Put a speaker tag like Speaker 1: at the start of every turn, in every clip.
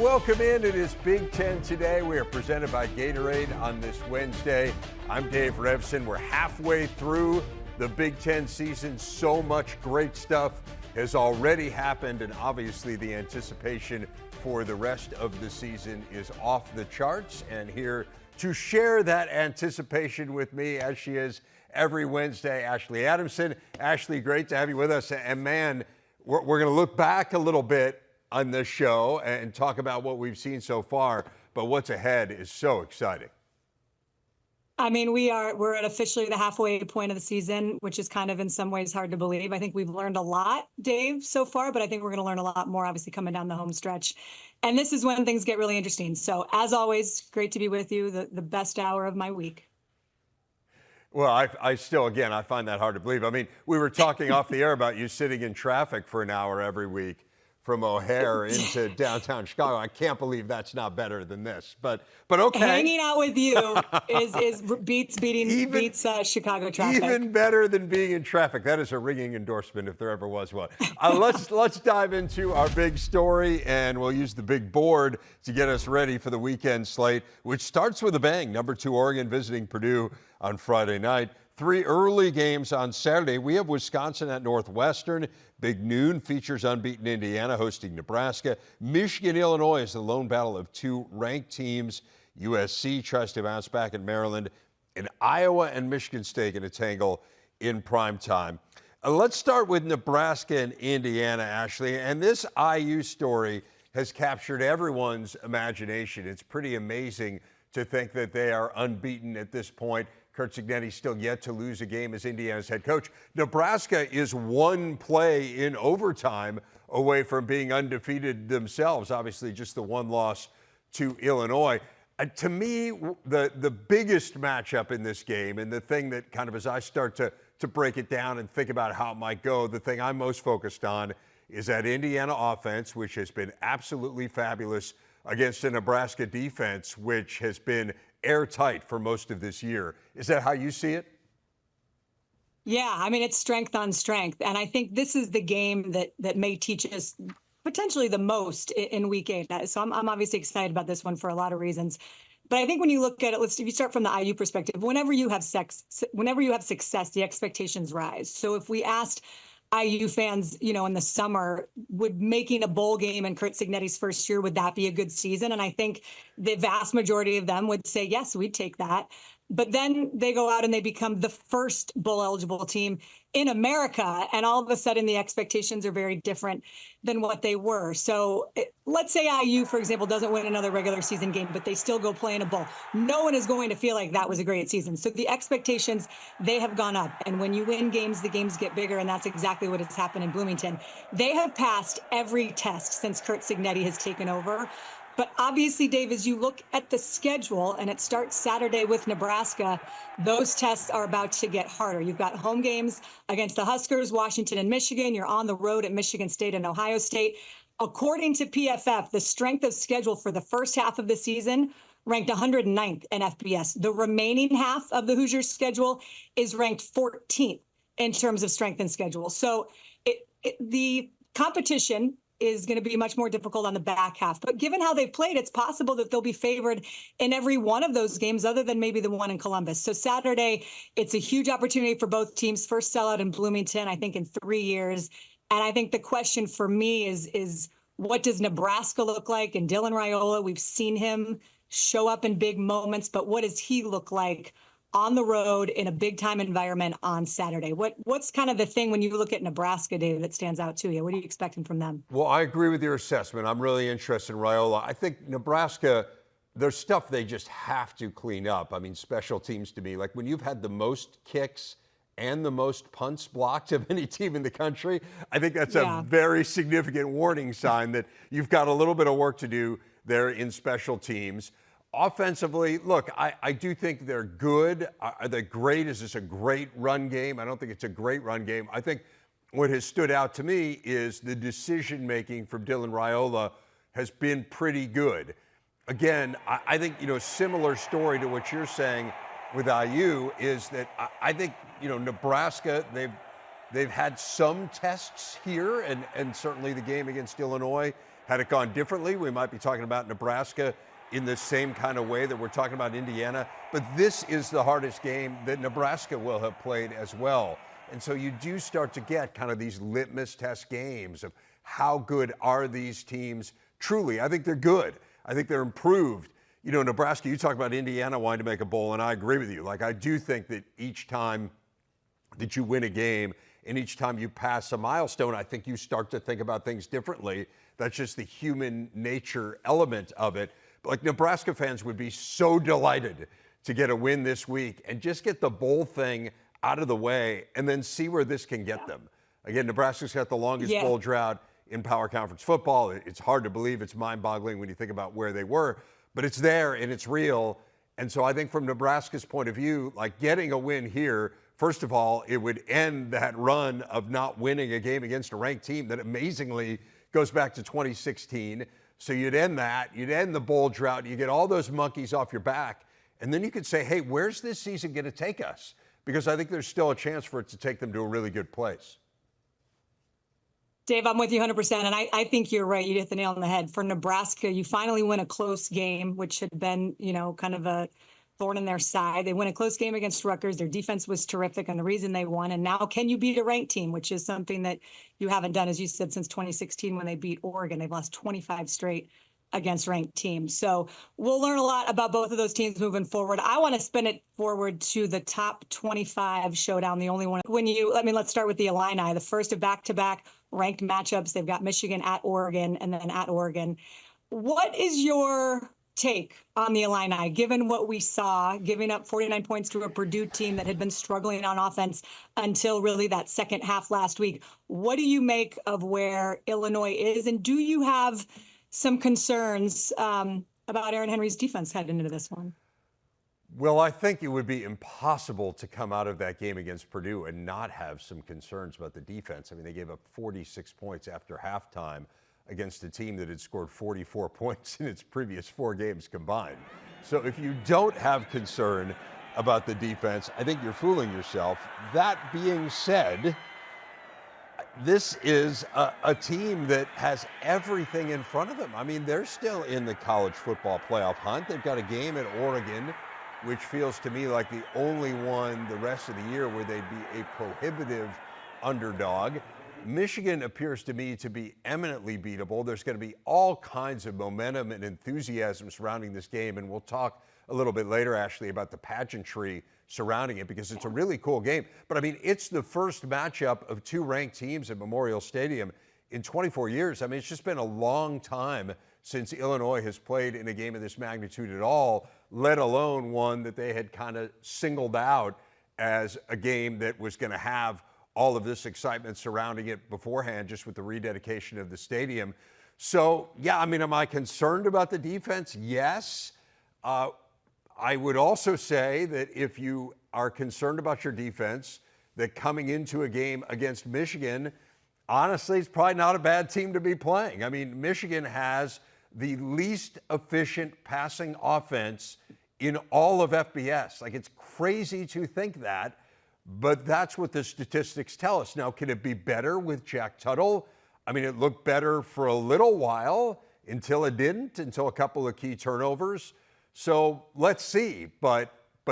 Speaker 1: welcome in. It is Big Ten Today. We are presented by Gatorade on this Wednesday. I'm Dave Revson. We're halfway through the Big Ten season. So much great stuff has already happened, and obviously the anticipation for the rest of the season is off the charts. And here to share that anticipation with me, as she is every Wednesday, Ashley Adamson. Ashley, great to have you with us. And man, we're going to look back a little bit on this show and talk about what we've seen so far, but what's ahead is so exciting.
Speaker 2: I mean, we're at officially the halfway point of the season, which is kind of in some ways hard to believe. I think we've learned a lot, Dave, so far, but I think we're going to learn a lot more, obviously, coming down the home stretch. And this is when things get really interesting. So as always, great to be with you, the best hour of my week.
Speaker 1: Well, I still, again, I find that hard to believe. I mean, we were talking off the air about you sitting in traffic for an hour every week from O'Hare into downtown Chicago. I can't believe that's not better than this, but okay.
Speaker 2: Hanging out with you beats Chicago traffic.
Speaker 1: Even better than being in traffic. That is a ringing endorsement if there ever was one. Let's dive into our big story, and we'll use the big board to get us ready for the weekend slate, which starts with a bang. Number 2 Oregon visiting Purdue on Friday night. 3 early games on Saturday. We have Wisconsin at Northwestern. Big noon features unbeaten Indiana hosting Nebraska. Michigan, Illinois is the lone battle of 2 ranked teams. USC tries to bounce back in Maryland. And Iowa and Michigan State in a tangle in prime time. Let's start with Nebraska and Indiana, Ashley. And this IU story has captured everyone's imagination. It's pretty amazing to think that they are unbeaten at this point. Curt Cignetti still yet to lose a game as Indiana's head coach. Nebraska is 1 play in overtime away from being undefeated themselves. Obviously, just the 1 loss to Illinois. To me, the biggest matchup in this game, and the thing that kind of as I start to break it down and think about how it might go, the thing I'm most focused on is that Indiana offense, which has been absolutely fabulous against a Nebraska defense, which has been airtight for most of this year. Is that how you see it?
Speaker 2: Yeah, I mean, it's strength on strength. And I think this is the game that may teach us potentially the most in week 8. So I'm obviously excited about this one for a lot of reasons. But I think when you look at it, if you start from the IU perspective, whenever you have success, the expectations rise. So if we asked IU fans, in the summer, would making a bowl game in Curt Cignetti's first year, would that be a good season? And I think the vast majority of them would say, yes, we'd take that. But then they go out and they become the first bowl-eligible team in America, and all of a sudden the expectations are very different than what they were. So let's say IU, for example, doesn't win another regular season game, but they still go play in a bowl. No one is going to feel like that was a great season. So the expectations, they have gone up. And when you win games, the games get bigger, and that's exactly what has happened in Bloomington. They have passed every test since Curt Cignetti has taken over. But obviously, Dave, as you look at the schedule, and it starts Saturday with Nebraska, those tests are about to get harder. You've got home games against the Huskers, Washington, and Michigan. You're on the road at Michigan State and Ohio State. According to PFF, the strength of schedule for the first half of the season ranked 109th in FBS. The remaining half of the Hoosiers' schedule is ranked 14th in terms of strength and schedule. So the competition is going to be much more difficult on the back half. But given how they've played, it's possible that they'll be favored in every one of those games other than maybe the one in Columbus. So Saturday, it's a huge opportunity for both teams. First sellout in Bloomington, I think, in 3 years. And I think the question for me is what does Nebraska look like? And Dylan Raiola, we've seen him show up in big moments, but what does he look like on the road in a big-time environment on Saturday? What's kind of the thing when you look at Nebraska, Dave, that stands out to you? What are you expecting from them?
Speaker 1: Well, I agree with your assessment. I'm really interested in Raiola. I think Nebraska, there's stuff they just have to clean up. I mean, special teams to me, like when you've had the most kicks and the most punts blocked of any team in the country, I think that's a very significant warning sign that you've got a little bit of work to do there in special teams. Offensively, look, I do think they're good. Are they great? Is this a great run game? I don't think it's a great run game. I think what has stood out to me is the decision-making from Dylan Raiola has been pretty good. Again, I think, similar story to what you're saying with IU is that I think, Nebraska, they've had some tests here, and certainly the game against Illinois Had it gone differently, we might be talking about Nebraska in the same kind of way that we're talking about Indiana. But this is the hardest game that Nebraska will have played as well. And so you do start to get kind of these litmus test games of how good are these teams truly. I think they're good. I think they're improved. You know, Nebraska, you talk about Indiana wanting to make a bowl, and I agree with you. Like, I do think that each time that you win a game and each time you pass a milestone, I think you start to think about things differently. That's just the human nature element of it. But like, Nebraska fans would be so delighted to get a win this week and just get the bowl thing out of the way and then see where this can get them. Again, Nebraska's got the longest bowl drought in Power Conference football. It's hard to believe. It's mind-boggling when you think about where they were, but it's there and it's real. And so I think from Nebraska's point of view, like, getting a win here, first of all, it would end that run of not winning a game against a ranked team that amazingly goes back to 2016. So you'd end that, you'd end the bowl drought, you get all those monkeys off your back, and then you could say, hey, where's this season going to take us? Because I think there's still a chance for it to take them to a really good place.
Speaker 2: Dave, I'm with you 100%. And I think you're right. You hit the nail on the head. For Nebraska, you finally win a close game, which had been, you know, kind of a thorn in their side. They win a close game against Rutgers. Their defense was terrific and the reason they won. And now, can you beat a ranked team, which is something that you haven't done, as you said, since 2016 when they beat Oregon. They've lost 25 straight against ranked teams. So we'll learn a lot about both of those teams moving forward. I want to spin it forward to the top 25 showdown, the only one. Let's start with the Illini, the first of back-to-back ranked matchups. They've got Michigan at Oregon and then at Oregon. What is your take on the Illini, given what we saw, giving up 49 points to a Purdue team that had been struggling on offense until really that second half last week? What do you make of where Illinois is? And do you have some concerns about Aaron Henry's defense heading into this one?
Speaker 1: Well, I think it would be impossible to come out of that game against Purdue and not have some concerns about the defense. I mean, they gave up 46 points after halftime against a team that had scored 44 points in its previous 4 games combined. So if you don't have concern about the defense, I think you're fooling yourself. That being said, this is a team that has everything in front of them. I mean, they're still in the college football playoff hunt. They've got a game at Oregon, which feels to me like the only one the rest of the year where they'd be a prohibitive underdog. Michigan appears to me to be eminently beatable. There's going to be all kinds of momentum and enthusiasm surrounding this game, and we'll talk a little bit later, Ashley, about the pageantry surrounding it, because it's a really cool game. But I mean, it's the first matchup of 2 ranked teams at Memorial Stadium in 24 years. I mean, it's just been a long time since Illinois has played in a game of this magnitude at all, let alone one that they had kind of singled out as a game that was going to have all of this excitement surrounding it beforehand, just with the rededication of the stadium. So, yeah, I mean, am I concerned about the defense? Yes. I would also say that if you are concerned about your defense, that coming into a game against Michigan, honestly, it's probably not a bad team to be playing. I mean, Michigan has the least efficient passing offense in all of FBS. Like, it's crazy to think that, but that's what the statistics tell us. Now, can it be better with Jack Tuttle? I mean, it looked better for a little while until it didn't, until a couple of key turnovers. So let's see. But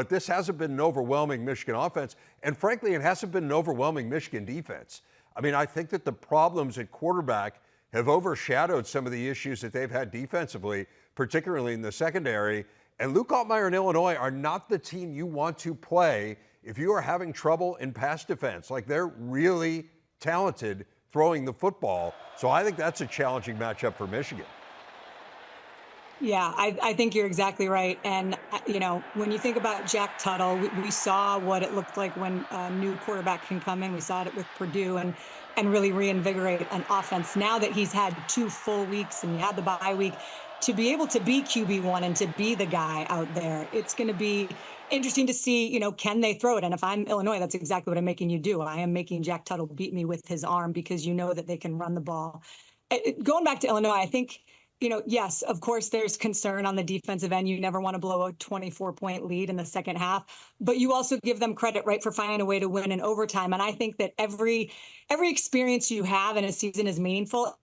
Speaker 1: this hasn't been an overwhelming Michigan offense. And frankly, it hasn't been an overwhelming Michigan defense. I mean, I think that the problems at quarterback have overshadowed some of the issues that they've had defensively, particularly in the secondary. And Luke Altmaier and Illinois are not the team you want to play if you are having trouble in pass defense. Like, they're really talented throwing the football. So I think that's a challenging matchup for Michigan.
Speaker 2: Yeah, I think you're exactly right. And, you know, when you think about Jack Tuttle, we saw what it looked like when a new quarterback can come in. We saw it with Purdue and really reinvigorate an offense. Now that he's had 2 full weeks and you had the bye week, to be able to be QB1 and to be the guy out there, it's going to be interesting to see, you know, can they throw it? And if I'm Illinois, that's exactly what I'm making you do. I am making Jack Tuttle beat me with his arm, because you know that they can run the ball. Going back to Illinois, I think, you know, yes, of course, there's concern on the defensive end. You never want to blow a 24-point lead in the second half, but you also give them credit, right, for finding a way to win in overtime. And I think that every experience you have in a season is meaningful.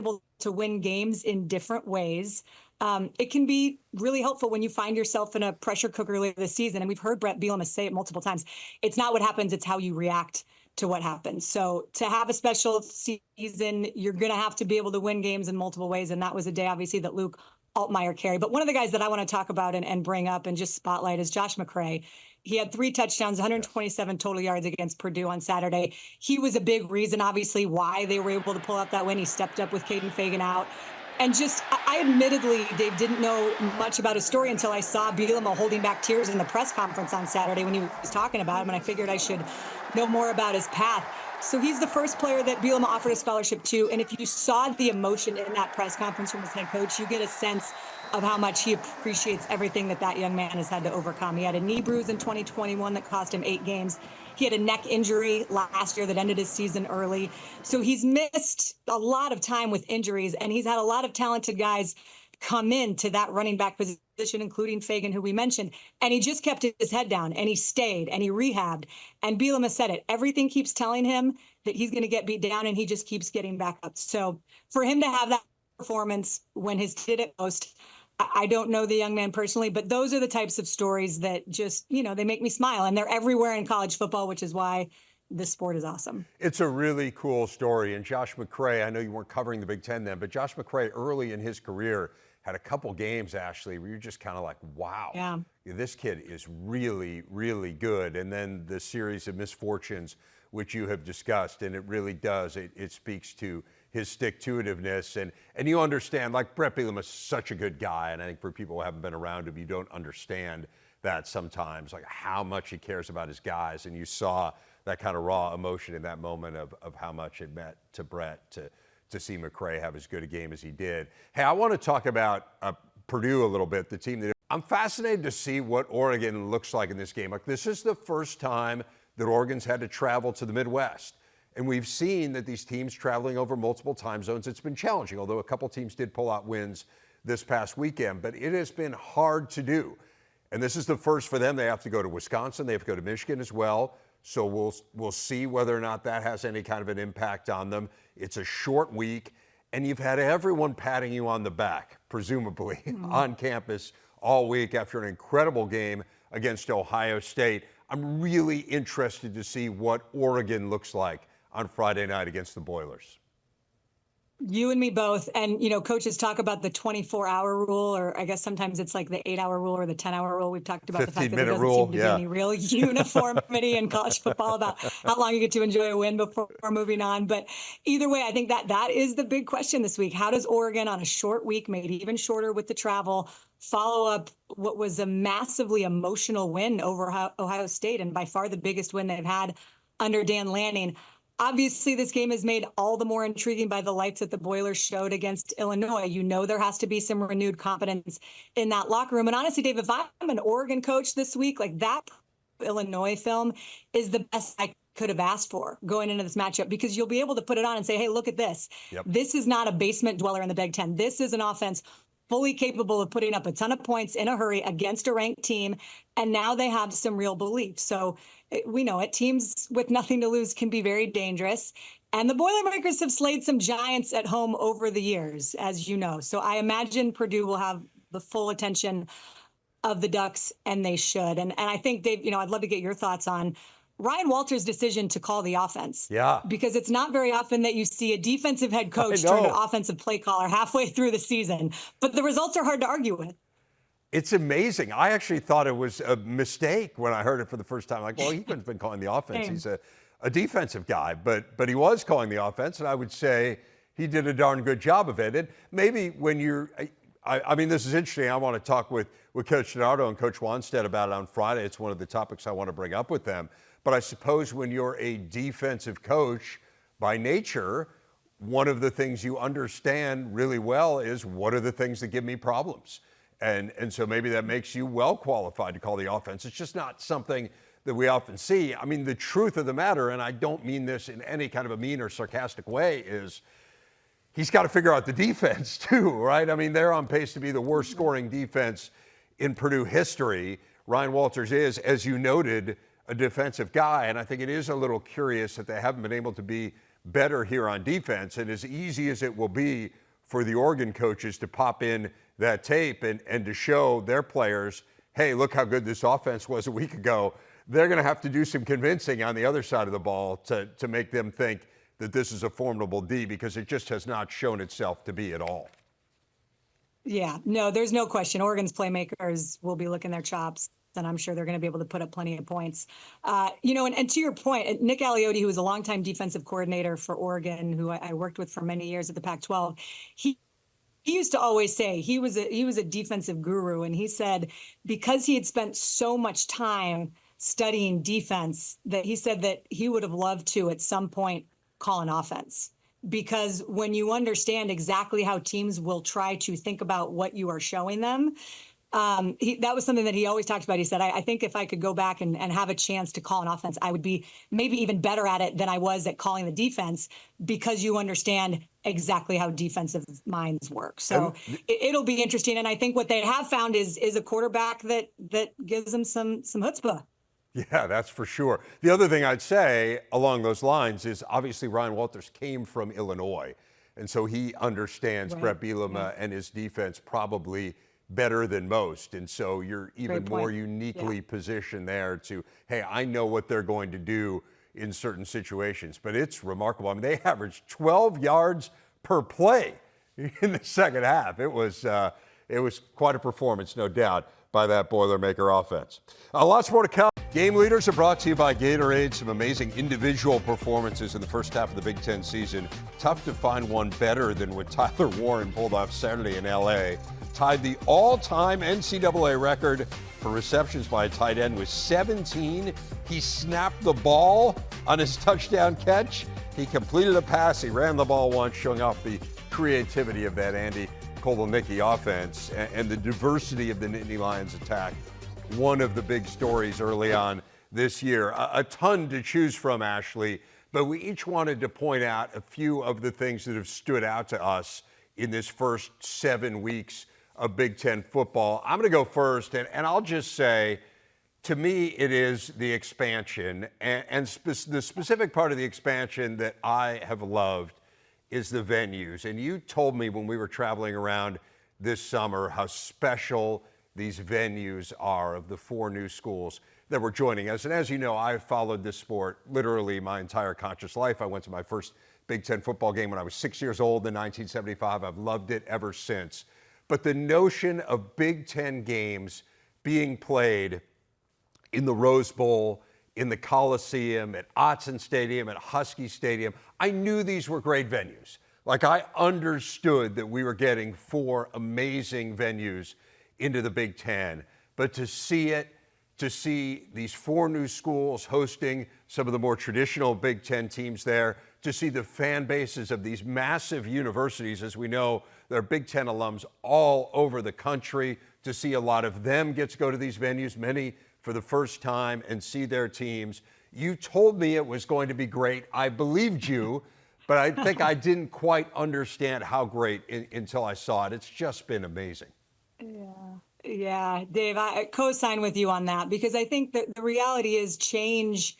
Speaker 2: able to win games in different ways. It can be really helpful when you find yourself in a pressure cooker later this season. And we've heard Brett Bielema say it multiple times. It's not what happens, it's how you react to what happens. So to have a special season, you're going to have to be able to win games in multiple ways. And that was a day, obviously, that Luke Altmaier carried. But one of the guys that I want to talk about and bring up and just spotlight is Josh McCray. He had 3 touchdowns, 127 total yards against Purdue on Saturday. He was a big reason, obviously, why they were able to pull out that win. He stepped up with Caden Fagan out. And just, I admittedly, Dave, didn't know much about his story until I saw Bielema holding back tears in the press conference on Saturday when he was talking about him, and I figured I should know more about his path. So he's the first player that Bielema offered a scholarship to, and if you saw the emotion in that press conference from his head coach, you get a sense of how much he appreciates everything that young man has had to overcome. He had a knee bruise in 2021 that cost him 8 games. He had a neck injury last year that ended his season early. So he's missed a lot of time with injuries, and he's had a lot of talented guys come into that running back position, including Fagan, who we mentioned. And he just kept his head down, and he stayed, and he rehabbed. And Bielema said it. Everything keeps telling him that he's going to get beat down, and he just keeps getting back up. So for him to have that performance when his did it most, I don't know the young man personally, but those are the types of stories that just, they make me smile. And they're everywhere in college football, which is why this sport is awesome.
Speaker 1: It's a really cool story. And Josh McCray, I know you weren't covering the Big Ten then, but Josh McCray early in his career had a couple games, Ashley, where you're just kind of like, wow,
Speaker 2: yeah,
Speaker 1: this kid is really, really good. And then the series of misfortunes, which you have discussed, and it really does, it speaks to his stick-to-itiveness, and you understand, like Brett Bielema is such a good guy, and I think for people who haven't been around him, you don't understand that sometimes, like how much he cares about his guys, and you saw that kind of raw emotion in that moment of how much it meant to Brett to see McCray have as good a game as he did. Hey, I want to talk about Purdue a little bit, the team that I'm fascinated to see what Oregon looks like in this game. Like, this is the first time that Oregon's had to travel to the Midwest. And we've seen that these teams traveling over multiple time zones, it's been challenging, although a couple teams did pull out wins this past weekend, but it has been hard to do. And this is the first for them. They have to go to Wisconsin. They have to go to Michigan as well. So we'll see whether or not that has any kind of an impact on them. It's a short week, and you've had everyone patting you on the back, presumably, on campus all week after an incredible game against Ohio State. I'm really interested to see what Oregon looks like on Friday night against the Boilers.
Speaker 2: You and me both. And, coaches talk about the 24-hour rule, or I guess sometimes it's like the 8-hour rule or the 10-hour rule. We've talked about the fact that there doesn't seem to be any real uniformity in college football about how long you get to enjoy a win before moving on. But either way, I think that is the big question this week. How does Oregon, on a short week, made even shorter with the travel, follow up what was a massively emotional win over Ohio State, and by far the biggest win they've had under Dan Lanning? Obviously, this game is made all the more intriguing by the lights that the Boilers showed against Illinois. There has to be some renewed confidence in that locker room. And honestly, Dave, if I'm an Oregon coach this week, like that Illinois film is the best I could have asked for going into this matchup, because you'll be able to put it on and say, hey, look at this.
Speaker 1: Yep.
Speaker 2: This is not a basement dweller in the Big Ten. This is an offense fully capable of putting up a ton of points in a hurry against a ranked team. And now they have some real belief. So we know it. Teams with nothing to lose can be very dangerous. And the Boilermakers have slayed some giants at home over the years, as you know. So I imagine Purdue will have the full attention of the Ducks, and they should. And I think, Dave, I'd love to get your thoughts on Ryan Walters' decision to call the offense.
Speaker 1: Yeah.
Speaker 2: Because it's not very often that you see a defensive head coach turn to offensive play caller halfway through the season. But the results are hard to argue with.
Speaker 1: It's amazing. I actually thought it was a mistake when I heard it for the first time. Like, well, he couldn't have been calling the offense. He's a defensive guy, but he was calling the offense, and I would say he did a darn good job of it. And maybe when you're, I mean, this is interesting. I want to talk with Coach Donardo and Coach Wanstead about it on Friday. It's one of the topics I want to bring up with them. But I suppose when you're a defensive coach by nature, one of the things you understand really well is what are the things that give me problems. And so maybe that makes you well qualified to call the offense. It's just not something that we often see. I mean, the truth of the matter, and I don't mean this in any kind of a mean or sarcastic way, is he's got to figure out the defense too, right? I mean, they're on pace to be the worst scoring defense in Purdue history. Ryan Walters is, as you noted, a defensive guy, and I think it is a little curious that they haven't been able to be better here on defense. And as easy as it will be for the Oregon coaches to pop in that tape and to show their players, hey, look how good this offense was a week ago, they're going to have to do some convincing on the other side of the ball to make them think that this is a formidable D, because it just has not shown itself to be at all.
Speaker 2: Yeah, no, there's no question. Oregon's playmakers will be licking their chops, and I'm sure they're going to be able to put up plenty of points. And to your point, Nick Aliotti, who was a longtime defensive coordinator for Oregon, who I worked with for many years at the Pac-12, he used to always say he was a defensive guru, and he said because he had spent so much time studying defense that he said that he would have loved to at some point call an offense. Because when you understand exactly how teams will try to think about what you are showing them, that was something that he always talked about. He said, I think if I could go back and have a chance to call an offense, I would be maybe even better at it than I was at calling the defense, because you understand exactly how defensive minds work. So it'll be interesting. And I think what they have found is a quarterback that gives them some chutzpah.
Speaker 1: Yeah, that's for sure. The other thing I'd say along those lines is obviously Ryan Walters came from Illinois, and so he understands Brett Bielema and his defense probably better than most. And so you're even more uniquely positioned there to, hey, I know what they're going to do in certain situations. But it's remarkable. I mean, they averaged 12 yards per play in the second half. It was quite a performance, no doubt, by that Boilermaker offense. Lots more to come. Game leaders are brought to you by Gatorade. Some amazing individual performances in the first half of the Big Ten season. Tough to find one better than what Tyler Warren pulled off Saturday in L.A. Tied the all-time NCAA record for receptions by a tight end with 17. He snapped the ball on his touchdown catch. He completed a pass. He ran the ball once, showing off the creativity of that Andy Kotelnicki offense and the diversity of the Nittany Lions attack. One of the big stories early on this year. A ton to choose from, Ashley, but we each wanted to point out a few of the things that have stood out to us in this first 7 weeks of Big Ten football. I'm going to go first, and I'll just say, to me, it is the expansion, and the specific part of the expansion that I have loved is the venues. And you told me when we were traveling around this summer how special these venues are of the 4 new schools that were joining us. And as you know, I've followed this sport literally my entire conscious life. I went to my first Big Ten football game when I was 6 years old in 1975. I've loved it ever since. But the notion of Big Ten games being played in the Rose Bowl, in the Coliseum, at Autzen Stadium, at Husky Stadium, I knew these were great venues. Like, I understood that we were getting 4 amazing venues into the Big Ten. But to see these 4 new schools hosting some of the more traditional Big Ten teams there, to see the fan bases of these massive universities, as we know, there are Big Ten alums all over the country, to see a lot of them get to go to these venues, many for the first time, and see their teams. You told me it was going to be great. I believed you, but I think I didn't quite understand how great until I saw it. It's just been amazing.
Speaker 2: Yeah, Dave, I co-sign with you on that, because I think that the reality is change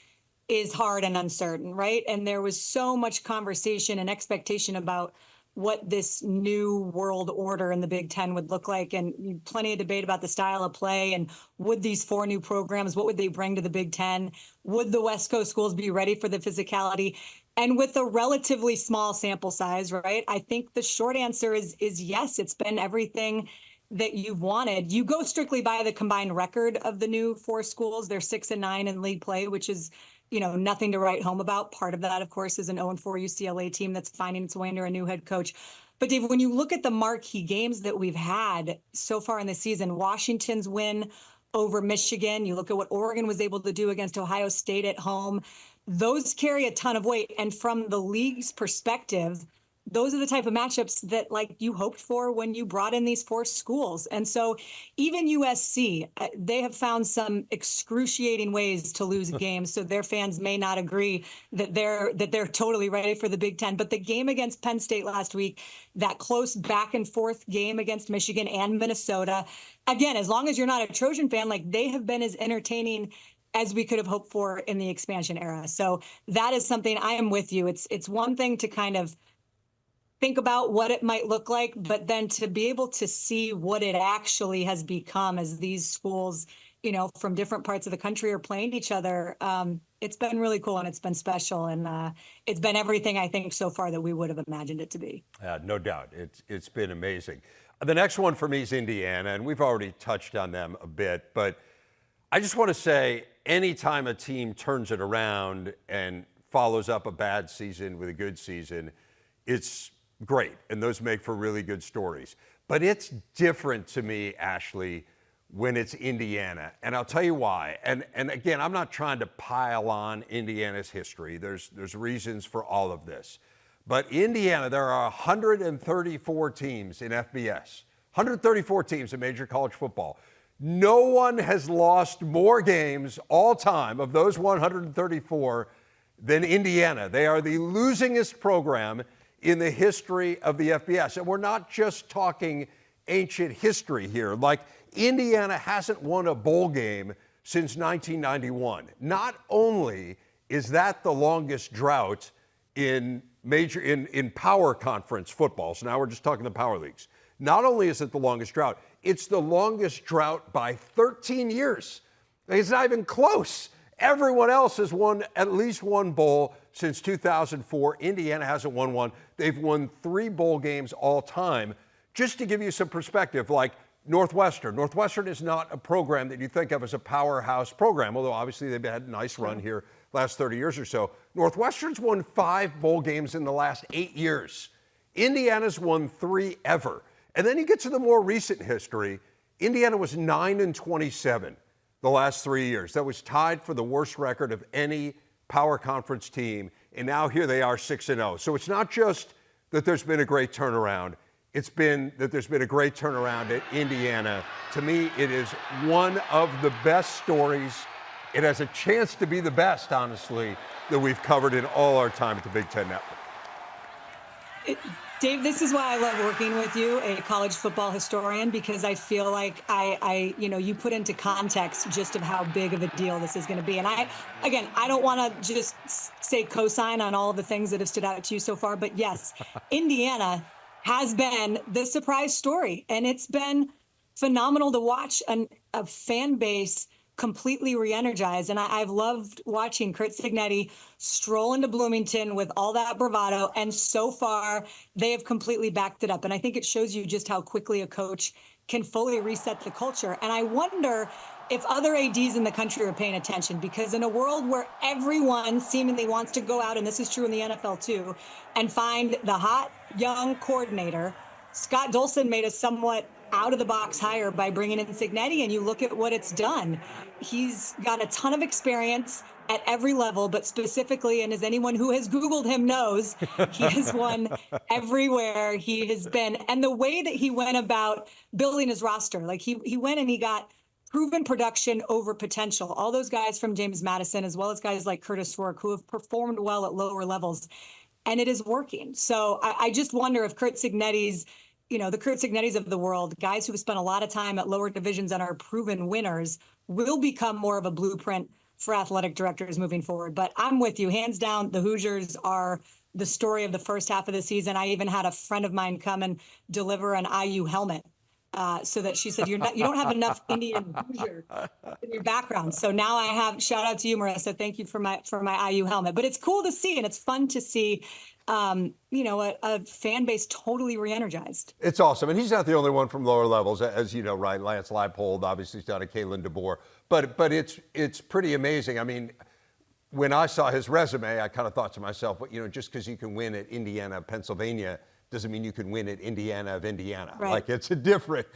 Speaker 2: is hard and uncertain, right? And there was so much conversation and expectation about what this new world order in the Big Ten would look like, and plenty of debate about the style of play and would these 4 new programs, what would they bring to the Big Ten? Would the West Coast schools be ready for the physicality? And with a relatively small sample size, right? I think the short answer is yes. It's been everything that you've wanted. You go strictly by the combined record of the new 4 schools. They're 6-9 in league play, which is, nothing to write home about. Part of that, of course, is an 0-4 UCLA team that's finding its way under a new head coach. But Dave, when you look at the marquee games that we've had so far in the season, Washington's win over Michigan, you look at what Oregon was able to do against Ohio State at home, those carry a ton of weight. And from the league's perspective, those are the type of matchups that you hoped for when you brought in these 4 schools. And so even USC, they have found some excruciating ways to lose games. So their fans may not agree that they're totally ready for the Big Ten. But the game against Penn State last week, that close back and forth game against Michigan and Minnesota, again, as long as you're not a Trojan fan, they have been as entertaining as we could have hoped for in the expansion era. So that is something I am with you. It's one thing to kind of think about what it might look like, but then to be able to see what it actually has become as these schools, from different parts of the country are playing each other. It's been really cool and it's been special. And it's been everything I think so far that we would have imagined it to be.
Speaker 1: No doubt. It's been amazing. The next one for me is Indiana, and we've already touched on them a bit, but I just want to say anytime a team turns it around and follows up a bad season with a good season, it's great, and those make for really good stories. But it's different to me, Ashley, when it's Indiana, and I'll tell you why. And again, I'm not trying to pile on Indiana's history. There's reasons for all of this. But Indiana, there are 134 teams in FBS, 134 teams in major college football. No one has lost more games all time of those 134 than Indiana. They are the losingest program in the history of the FBS. And we're not just talking ancient history here. Like, Indiana hasn't won a bowl game since 1991. Not only is that the longest drought in power conference football, so now we're just talking the power leagues. Not only is it the longest drought, it's the longest drought by 13 years. It's not even close. Everyone else has won at least one bowl since 2004. Indiana hasn't won one. They've won 3 bowl games all time. Just to give you some perspective, like Northwestern. Northwestern is not a program that you think of as a powerhouse program, although obviously they've had a nice run here last 30 years or so. Northwestern's won 5 bowl games in the last 8 years. Indiana's won 3 ever. And then you get to the more recent history. Indiana was 9-27 the last 3 years. That was tied for the worst record of any power conference team. And now here they are 6-0. So it's not just that there's been a great turnaround. It's been that there's been a great turnaround at Indiana. To me, it is one of the best stories. It has a chance to be the best, honestly, that we've covered in all our time at the Big Ten Network.
Speaker 2: Dave, this is why I love working with you, a college football historian, because I feel like you put into context just of how big of a deal this is going to be. And I don't want to just say cosign on all of the things that have stood out to you so far, but yes, Indiana has been the surprise story, and it's been phenomenal to watch a fan base completely re-energized. And I've loved watching Curt Cignetti stroll into Bloomington with all that bravado. And so far, they have completely backed it up. And I think it shows you just how quickly a coach can fully reset the culture. And I wonder if other ADs in the country are paying attention, because in a world where everyone seemingly wants to go out, and this is true in the NFL too, and find the hot young coordinator, Scott Dolson made a somewhat out-of-the-box hire by bringing in Cignetti, and you look at what it's done. He's got a ton of experience at every level, but specifically, and as anyone who has Googled him knows, he has won everywhere he has been. And the way that he went about building his roster, like he went and he got proven production over potential. All those guys from James Madison, as well as guys like Curtis Rourke, who have performed well at lower levels, and it is working. So I just wonder if Curt Cignetti's, the Curt Cignettis of the world, guys who have spent a lot of time at lower divisions and are proven winners, will become more of a blueprint for athletic directors moving forward. But I'm with you. Hands down, the Hoosiers are the story of the first half of the season. I even had a friend of mine come and deliver an IU helmet so that she said, you don't have enough Indian Hoosier in your background. So now I have, shout out to you, Marissa. Thank you for my IU helmet. But it's cool to see, and it's fun to see a fan base totally re-energized.
Speaker 1: It's awesome. And he's not the only one from lower levels, as you know, right? Lance Leipold, obviously, he's done a Kalen DeBoer. But it's pretty amazing. I mean, when I saw his resume, I kind of thought to myself, just because you can win at Indiana, Pennsylvania, doesn't mean you can win at Indiana of Indiana.
Speaker 2: Right.
Speaker 1: Like, it's a different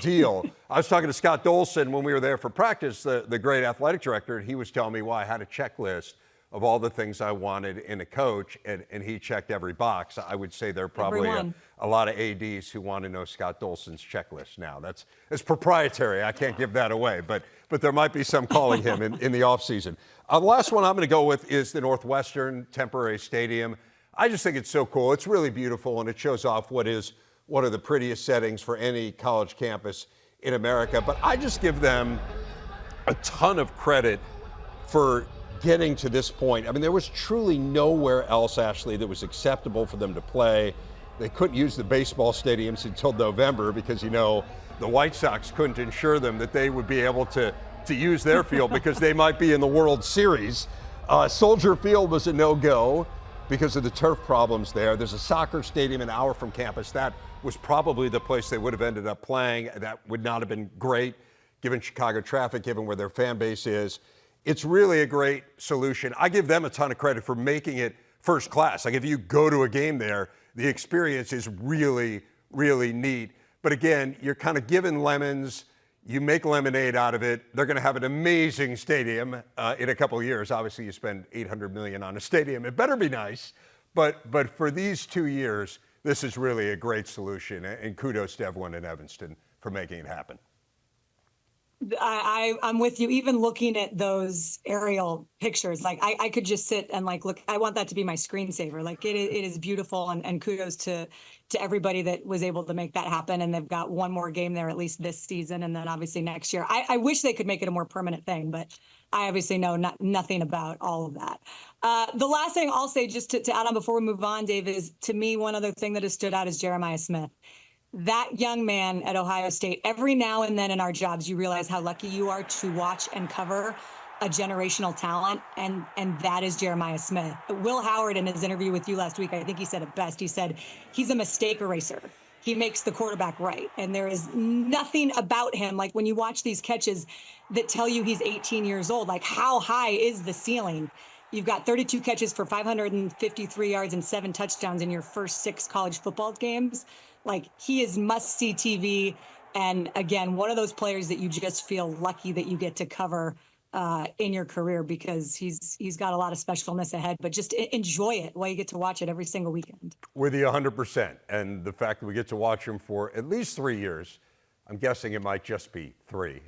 Speaker 1: deal. I was talking to Scott Dolson when we were there for practice, the great athletic director, and he was telling me, I had a checklist of all the things I wanted in a coach, and he checked every box. I would say there are probably a lot of ADs who want to know Scott Dolson's checklist now. It's proprietary. I can't give that away, but there might be some calling him in the offseason. The last one I'm going to go with is the Northwestern temporary stadium. I just think it's so cool. It's really beautiful, and it shows off what is one of the prettiest settings for any college campus in America. But I just give them a ton of credit for getting to this point. I mean, there was truly nowhere else, Ashley, that was acceptable for them to play. They couldn't use the baseball stadiums until November because, you know, the White Sox couldn't ensure them that they would be able to use their field because they might be in the World Series. Soldier Field was a no-go because of the turf problems there. There's a soccer stadium an hour from campus. That was probably the place they would have ended up playing. That would not have been great given Chicago traffic, given where their fan base is. It's really a great solution. I give them a ton of credit for making it first class. Like if you go to a game there, the experience is really, really neat. But again, you're kind of given lemons. You make lemonade out of it. They're going to have an amazing stadium in a couple of years. Obviously, you spend $800 million on a stadium. It better be nice. But for these 2 years, this is really a great solution. And kudos to everyone in Evanston for making it happen.
Speaker 2: I'm with you. Even looking at those aerial pictures, like I could just sit and like look. I want that to be my screensaver. Like it is beautiful, and kudos to everybody that was able to make that happen. And they've got one more game there at least this season, and then obviously next year. I wish they could make it a more permanent thing, but I obviously know nothing about all of that. The last thing I'll say, just to add on before we move on, Dave, is to me one other thing that has stood out is Jeremiah Smith. That young man at Ohio State, every now and then in our jobs, you realize how lucky you are to watch and cover a generational talent, and that is Jeremiah Smith. Will Howard, in his interview with you last week, I think he said it best. He said, he's a mistake eraser. He makes the quarterback right. And there is nothing about him, like when you watch these catches that tell you he's 18 years old, like how high is the ceiling? You've got 32 catches for 553 yards and 7 touchdowns in your first 6 college football games. Like, he is must-see TV. And again, one of those players that you just feel lucky that you get to cover in your career, because he's got a lot of specialness ahead. But just enjoy it while you get to watch it every single weekend.
Speaker 1: With you 100%. And the fact that we get to watch him for at least 3 years, I'm guessing it might just be 3.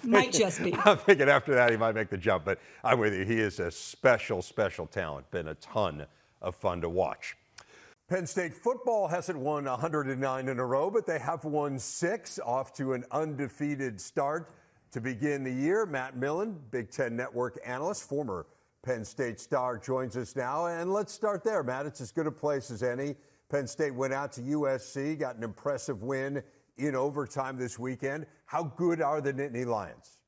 Speaker 2: Might just be.
Speaker 1: I'm thinking after that he might make the jump. But I'm with you. He is a special, special talent. Been a ton of fun to watch. Penn State football hasn't won 109 in a row, but they have won 6, off to an undefeated start to begin the year. Matt Millen, Big Ten Network analyst, former Penn State star, joins us now. And let's start there, Matt. It's as good a place as any. Penn State went out to USC, got an impressive win in overtime this weekend. How good are the Nittany Lions?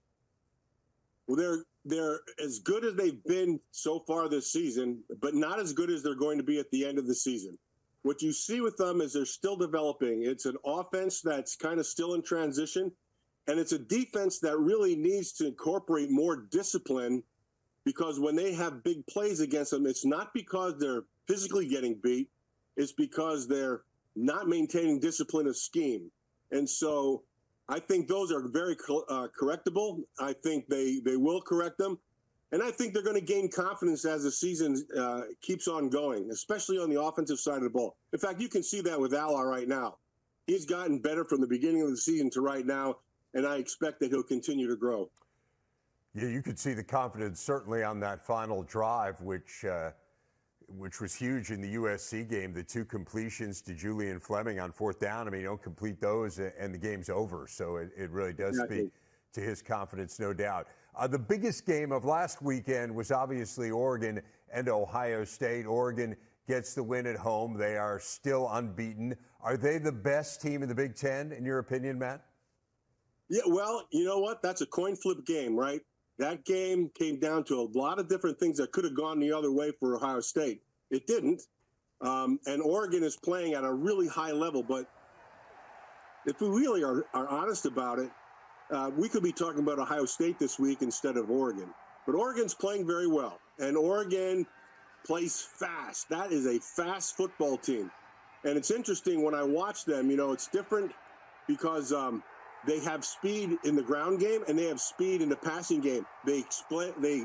Speaker 3: Well, they're as good as they've been so far this season, but not as good as they're going to be at the end of the season. What you see with them is they're still developing. It's an offense that's kind of still in transition, and it's a defense that really needs to incorporate more discipline, because when they have big plays against them, it's not because they're physically getting beat. It's because they're not maintaining discipline of scheme. And so I think those are very correctable. I think they will correct them. And I think they're going to gain confidence as the season keeps on going, especially on the offensive side of the ball. In fact, you can see that with Ala right now. He's gotten better from the beginning of the season to right now, and I expect that he'll continue to grow.
Speaker 1: Yeah, you could see the confidence certainly on that final drive, which was huge in the USC game. The 2 completions to Julian Fleming on 4th down. I mean, you don't complete those and the game's over. So it really does speak to his confidence, no doubt. The biggest game of last weekend was obviously Oregon and Ohio State. Oregon gets the win at home. They are still unbeaten. Are they the best team in the Big Ten, in your opinion, Matt?
Speaker 3: Yeah, well, you know what? That's a coin flip game, right? That game came down to a lot of different things that could have gone the other way for Ohio State. It didn't. And Oregon is playing at a really high level. But if we really are honest about it, we could be talking about Ohio State this week instead of Oregon. But Oregon's playing very well. And Oregon plays fast. That is a fast football team. And it's interesting when I watch them, you know, it's different because they have speed in the ground game and they have speed in the passing game. They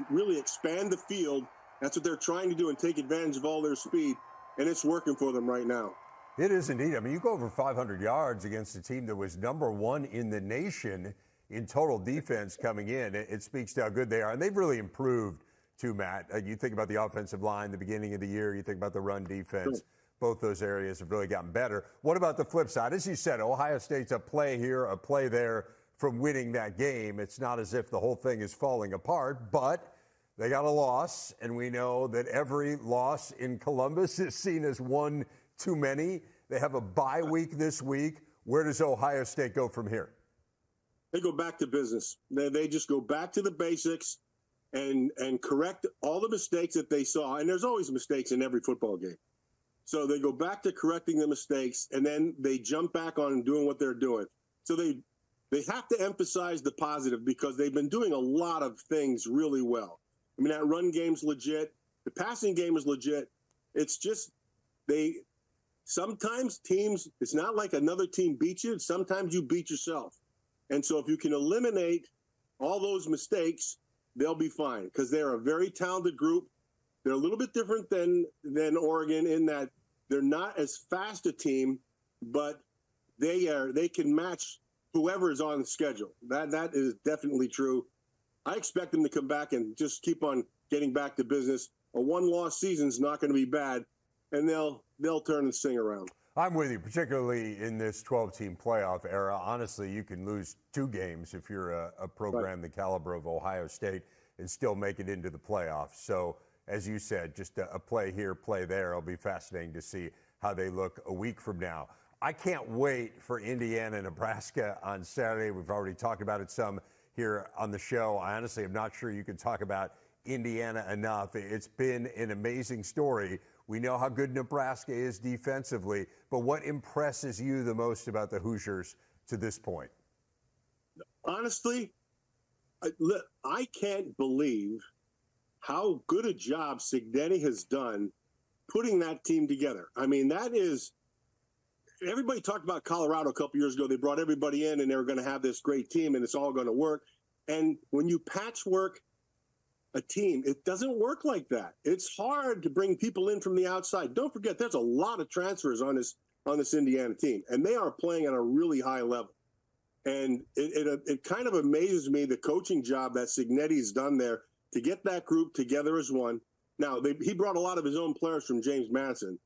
Speaker 3: really expand the field. That's what they're trying to do, and take advantage of all their speed. And it's working for them right now.
Speaker 1: It is indeed. I mean, you go over 500 yards against a team that was #1 in the nation in total defense coming in. It speaks to how good they are. And they've really improved too, Matt. You think about the offensive line, the beginning of the year, you think about the run defense. Sure. Both those areas have really gotten better. What about the flip side? As you said, Ohio State's a play here, a play there from winning that game. It's not as if the whole thing is falling apart, but they got a loss, and we know that every loss in Columbus is seen as one too many. They have a bye week this week. Where does Ohio State go from here?
Speaker 3: They go back to business. They just go back to the basics and correct all the mistakes that they saw. And there's always mistakes in every football game. So they go back to correcting the mistakes, and then they jump back on doing what they're doing. So they have to emphasize the positive because they've been doing a lot of things really well. I mean, that run game's legit. The passing game is legit. It's just sometimes teams, it's not like another team beats you. Sometimes you beat yourself. And so if you can eliminate all those mistakes, they'll be fine because they're a very talented group. They're a little bit different than Oregon in that they're not as fast a team, but they can match whoever is on the schedule. That is definitely true. I expect them to come back and just keep on getting back to business. A one-loss season is not going to be bad, and they'll turn this thing around.
Speaker 1: I'm with you, particularly in this 12-team playoff era. Honestly, you can lose 2 games if you're a program the caliber of Ohio State and still make it into the playoffs. So, as you said, just a play here, play there. It'll be fascinating to see how they look a week from now. I can't wait for Indiana, Nebraska on Saturday. We've already talked about it some here on the show. I honestly am not sure you can talk about Indiana enough. It's been an amazing story. We know how good Nebraska is defensively, but what impresses you the most about the Hoosiers to this point?
Speaker 3: Honestly, I can't believe how good a job Cignetti has done putting that team together. I mean, everybody talked about Colorado a couple years ago. They brought everybody in and they were going to have this great team and it's all going to work. And when you patchwork a team, it doesn't work like that. It's hard to bring people in from the outside. Don't forget, there's a lot of transfers on this Indiana team, and they are playing at a really high level. And it kind of amazes me the coaching job that Cignetti's done there to get that group together as one. Now, he brought a lot of his own players from James Madison,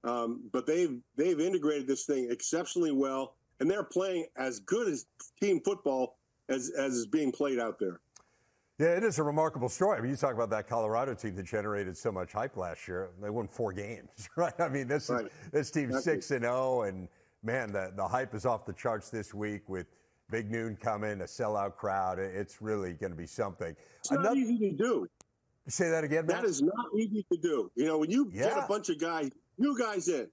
Speaker 3: but they've integrated this thing exceptionally well, and they're playing as good as team football as is being played out there.
Speaker 1: Yeah, it is a remarkable story. I mean, you talk about that Colorado team that generated so much hype last year. They won 4 games, right? I mean, this team's 6-0, and man, the hype is off the charts this week with Big Noon coming, a sellout crowd. It's really going to be something.
Speaker 3: It's not easy to do.
Speaker 1: Say that again, Matt?
Speaker 3: That is not easy to do. You know, when you get a bunch of new guys in,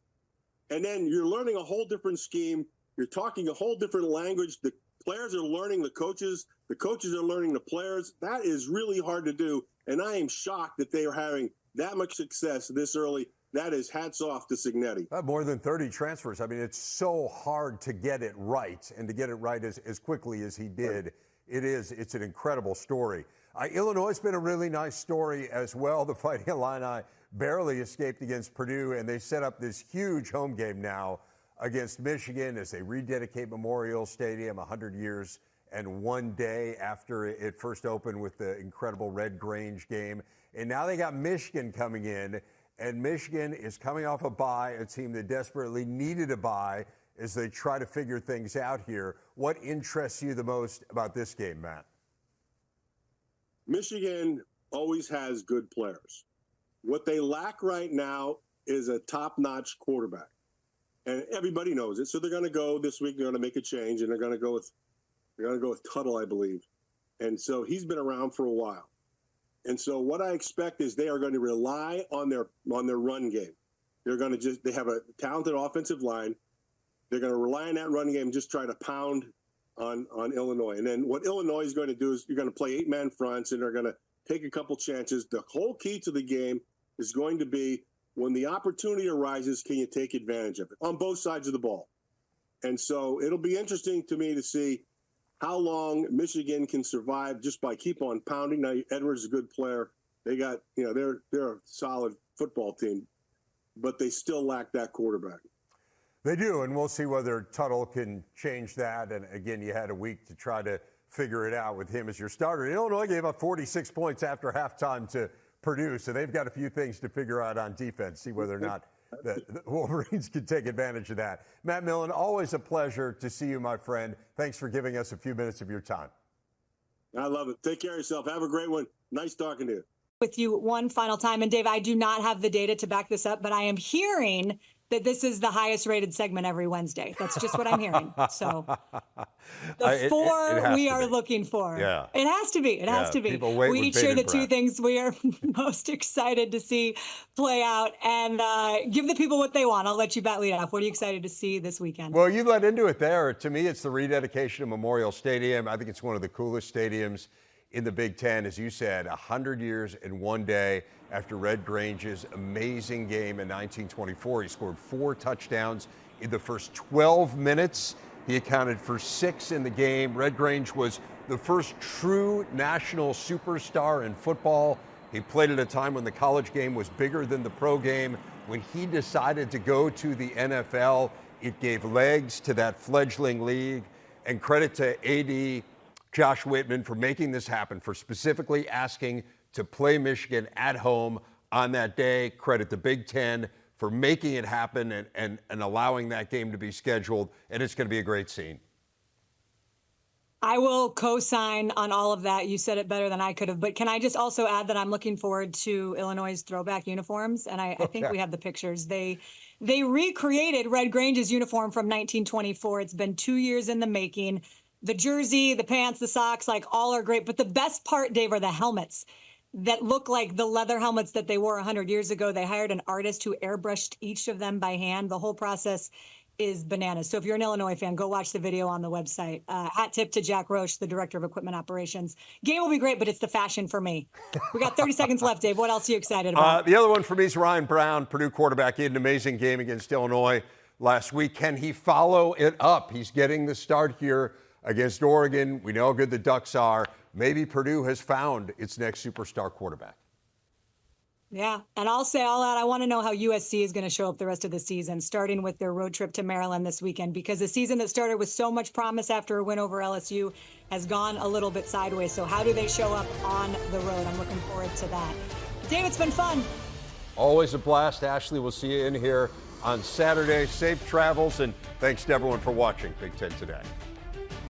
Speaker 3: and then you're learning a whole different scheme, you're talking a whole different language. The players are learning the coaches are learning the players. That is really hard to do, and I am shocked that they are having that much success this early. That is hats off to Cignetti.
Speaker 1: More than 30 transfers. I mean, it's so hard to get it right, and to get it right as quickly as he did. It's an incredible story. Illinois has been a really nice story as well. The Fighting Illini barely escaped against Purdue, and they set up this huge home game now against Michigan as they rededicate Memorial Stadium 100 years and 1 day after it first opened with the incredible Red Grange game. And now they got Michigan coming in, and Michigan is coming off a bye, a team that desperately needed a bye as they try to figure things out here. What interests you the most about this game, Matt?
Speaker 3: Michigan always has good players. What they lack right now is a top-notch quarterback. And everybody knows it. So they're going to go this week. They're going to make a change, and they're going to go with Tuttle, I believe. And so he's been around for a while. And so what I expect is they are going to rely on their run game. They have a talented offensive line. They're going to rely on that run game and just try to pound on Illinois. And then what Illinois is going to do is you're going to play 8-man fronts, and they're going to take a couple chances. The whole key to the game is going to be when the opportunity arises, can you take advantage of it on both sides of the ball? And so it'll be interesting to me to see how long Michigan can survive just by keep on pounding. Now, Edwards is a good player. They got, they're a solid football team, but they still lack that quarterback.
Speaker 1: They do, and we'll see whether Tuttle can change that. And again, you had a week to try to figure it out with him as your starter. Illinois gave up 46 points after halftime to Purdue, so they've got a few things to figure out on defense, see whether or not the Wolverines can take advantage of that. Matt Millen, always a pleasure to see you, my friend. Thanks for giving us a few minutes of your time.
Speaker 3: I love it. Take care of yourself. Have a great one. Nice talking to you.
Speaker 2: With you one final time. And Dave, I do not have the data to back this up, but I am hearing that this is the highest rated segment every Wednesday. That's just what I'm hearing. So the four we are looking for.
Speaker 1: Yeah.
Speaker 2: It has to be. It has to be. We each share the two things we are most excited to see play out and give the people what they want. I'll let you bat lead off. What are you excited to see this weekend?
Speaker 1: Well, you led into it there. To me, it's the rededication of Memorial Stadium. I think it's one of the coolest stadiums in the Big Ten. As you said, 100 years in one day after Red Grange's amazing game in 1924. He scored 4 touchdowns in the first 12 minutes. He accounted for 6 in the game. Red Grange was the first true national superstar in football. He played at a time when the college game was bigger than the pro game. When he decided to go to the NFL, it gave legs to that fledgling league. And credit to AD Josh Whitman for making this happen, for specifically asking to play Michigan at home on that day. Credit the Big Ten for making it happen and allowing that game to be scheduled. And it's going to be a great scene.
Speaker 2: I will co-sign on all of that. You said it better than I could have. But can I just also add that I'm looking forward to Illinois' throwback uniforms? And I think we have the pictures. They recreated Red Grange's uniform from 1924. It's been 2 years in the making. The jersey, the pants, the socks, like all are great. But the best part, Dave, are the helmets that look like the leather helmets that they wore 100 years ago. They hired an artist who airbrushed each of them by hand. The whole process is bananas. So if you're an Illinois fan, go watch the video on the website. Hat tip to Jack Roche, the director of equipment operations. Game will be great, but it's the fashion for me. We got 30 seconds left, Dave. What else are you excited about?
Speaker 1: The other one for me is Ryan Brown, Purdue quarterback. He had an amazing game against Illinois last week. Can he follow it up? He's getting the start here against Oregon. We know how good the Ducks are. Maybe Purdue has found its next superstar quarterback.
Speaker 2: Yeah, and I'll add, I want to know how USC is going to show up the rest of the season, starting with their road trip to Maryland this weekend, because the season that started with so much promise after a win over LSU has gone a little bit sideways. So how do they show up on the road? I'm looking forward to that. Dave, it's been fun.
Speaker 1: Always a blast. Ashley, we'll see you in here on Saturday. Safe travels, and thanks to everyone for watching Big Ten Today.